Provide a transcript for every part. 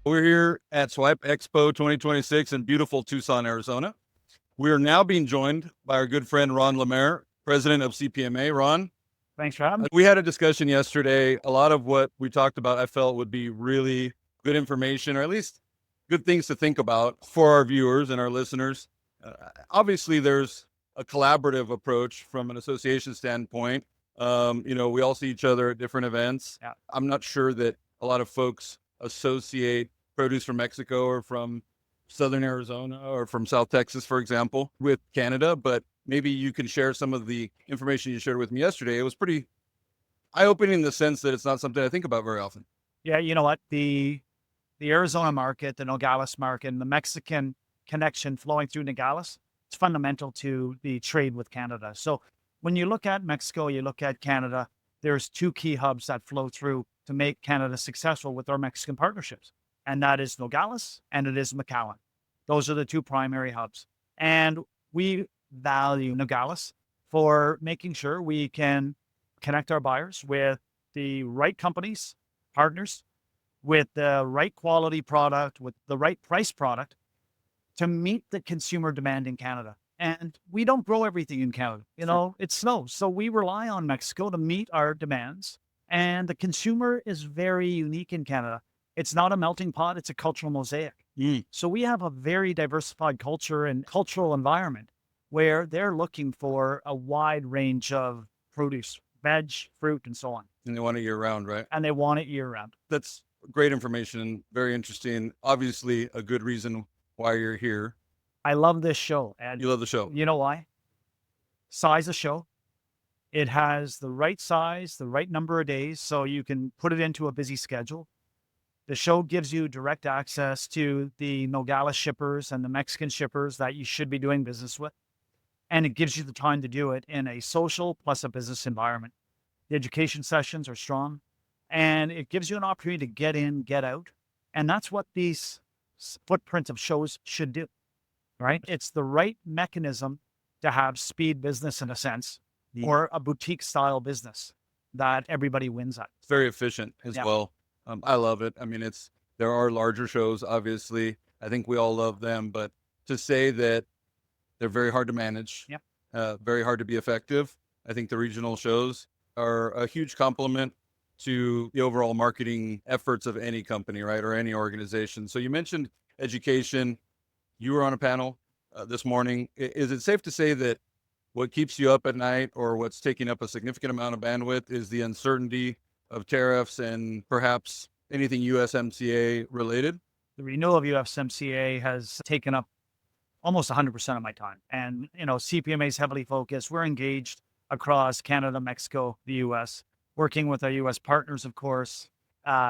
We're here at Swipe Expo 2026 in beautiful Tucson, Arizona. We are now being joined by our good friend Ron Lemaire, president of CPMA. Ron, Thanks for having me. we had a discussion yesterday. A lot of what we talked about, I felt would be really good information, or at least good things to think about for our viewers and our listeners. Obviously, there's a collaborative approach from an association standpoint. We all see each other at different events. Yeah. I'm not sure that a lot of folks associate produce from Mexico or from Southern Arizona or from South Texas, for example, with Canada, but maybe you can share some of the information you shared with me yesterday. It was pretty eye-opening in the sense that it's not something I think about very often. Yeah, you know what? The Arizona market, the Nogales market, and the Mexican connection flowing through Nogales, it's fundamental to the trade with Canada. So when you look at Mexico, you look at Canada, there's two key hubs that flow through to make Canada successful with our Mexican partnerships. And that is Nogales and it is McAllen. Those are the two primary hubs. And we value Nogales for making sure we can connect our buyers with the right companies, partners, with the right quality product, with the right price product to meet the consumer demand in Canada. And we don't grow everything in Canada. It snows. So we rely on Mexico to meet our demands. And the consumer is very unique in Canada. It's not a melting pot, it's a cultural mosaic. So we have a very diversified culture and cultural environment where they're looking for a wide range of produce, veg, fruit, and so on. And they want it year round, right? And they want it year round. That's great information and very interesting. Obviously, a good reason why you're here. I love this show. And You love the show. you know why? Size of show. It has the right size, the right number of days, so you can put it into a busy schedule. The show gives you direct access to the Nogales shippers and the Mexican shippers that you should be doing business with. And it gives you the time to do it in a social plus a business environment. The education sessions are strong and it gives you an opportunity to get in, get out. And that's what these footprints of shows should do, right? It's the right mechanism to have speed business in a sense, or a boutique style business that everybody wins at. It's very efficient as well. I love it. I mean, there are larger shows, obviously. I think we all love them, but to say that they're very hard to manage, very hard to be effective. I think the regional shows are a huge compliment to the overall marketing efforts of any company, right, or any organization. So you mentioned education. You were on a panel this morning. Is it safe to say that what keeps you up at night or what's taking up a significant amount of bandwidth is the uncertainty of tariffs and perhaps anything USMCA related? The renewal of USMCA has taken up almost 100% of my time. And, CPMA is heavily focused. We're engaged across Canada, Mexico, the US, working with our US partners, of course,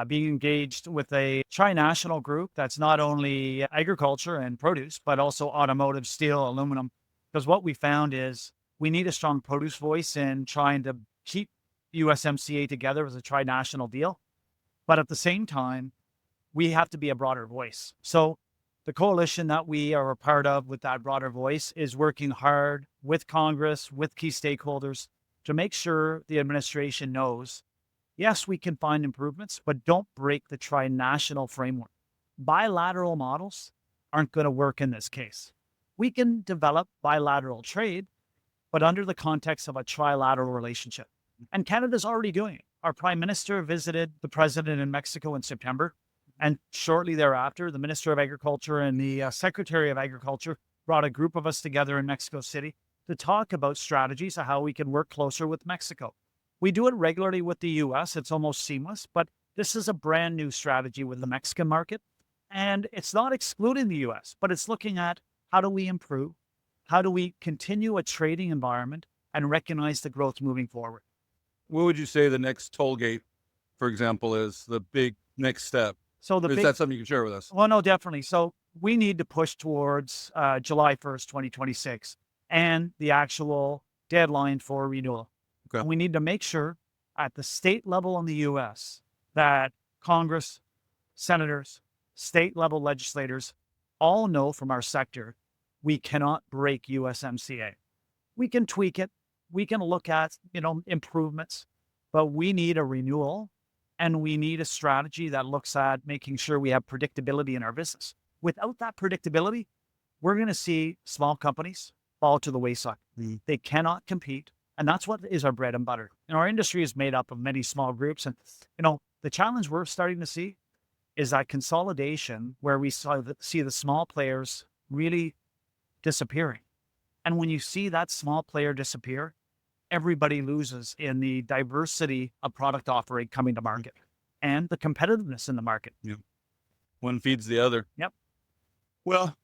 being engaged with a trinational group that's not only agriculture and produce, but also automotive, steel, aluminum. Because what we found is we need a strong produce voice in trying to keep USMCA together as a trinational deal. But at the same time, we have to be a broader voice. So the coalition that we are a part of with that broader voice is working hard with Congress, with key stakeholders to make sure the administration knows, yes, we can find improvements, but don't break the trinational framework. Bilateral models aren't going to work in this case. We can develop bilateral trade, but under the context of a trilateral relationship. And Canada's already doing it. Our prime minister visited the president in Mexico in September. And shortly thereafter, the Minister of Agriculture and the Secretary of Agriculture brought a group of us together in Mexico City to talk about strategies of how we can work closer with Mexico. We do it regularly with the US. It's almost seamless, but this is a brand new strategy with the Mexican market. And it's not excluding the US, but it's looking at how do we improve? How do we continue a trading environment and recognize the growth moving forward? What would you say the next toll gate, for example, is the big next step? So is that something you can share with us? Well, no, definitely. So we need to push towards July 1st, 2026, and the actual deadline for renewal. Okay. And we need to make sure at the state level in the US that Congress, senators, state level legislators all know from our sector, we cannot break USMCA. We can tweak it. We can look at, improvements, but we need a renewal And we need a strategy that looks at making sure we have predictability in our business. Without that predictability, we're going to see small companies fall to the wayside. They cannot compete. And that's what is our bread and butter. And our industry is made up of many small groups. And, the challenge we're starting to see is that consolidation where we see the small players really disappearing. And when you see that small player disappear, everybody loses in the diversity of product offering coming to market and the competitiveness in the market. Yeah. One feeds the other. Yep. Well,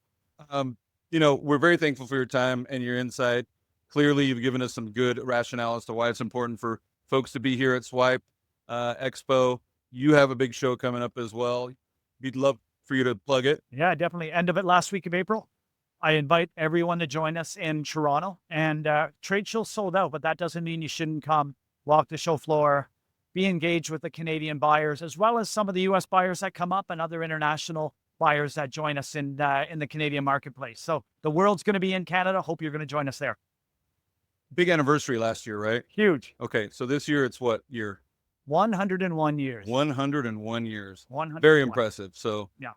we're very thankful for your time and your insight. Clearly, you've given us some good rationale as to why it's important for folks to be here at Swipe Expo. You have a big show coming up as well. We'd love for you to plug it. Yeah, definitely. End of it last week of April. I invite everyone to join us in Toronto, and trade show sold out, but that doesn't mean you shouldn't come, walk the show floor, be engaged with the Canadian buyers, as well as some of the U.S. buyers that come up and other international buyers that join us in the Canadian marketplace. So the world's going to be in Canada. Hope you're going to join us there. Big anniversary last year, right? Huge. Okay, so this year it's what year? 101 years. 101 years. 101. Very impressive. So yeah,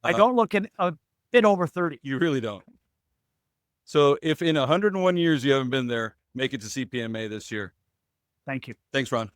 I don't look at a bit over 30. You really don't. So if in 101 years you haven't been there, make it to CPMA this year. Thank you. Thanks, Ron.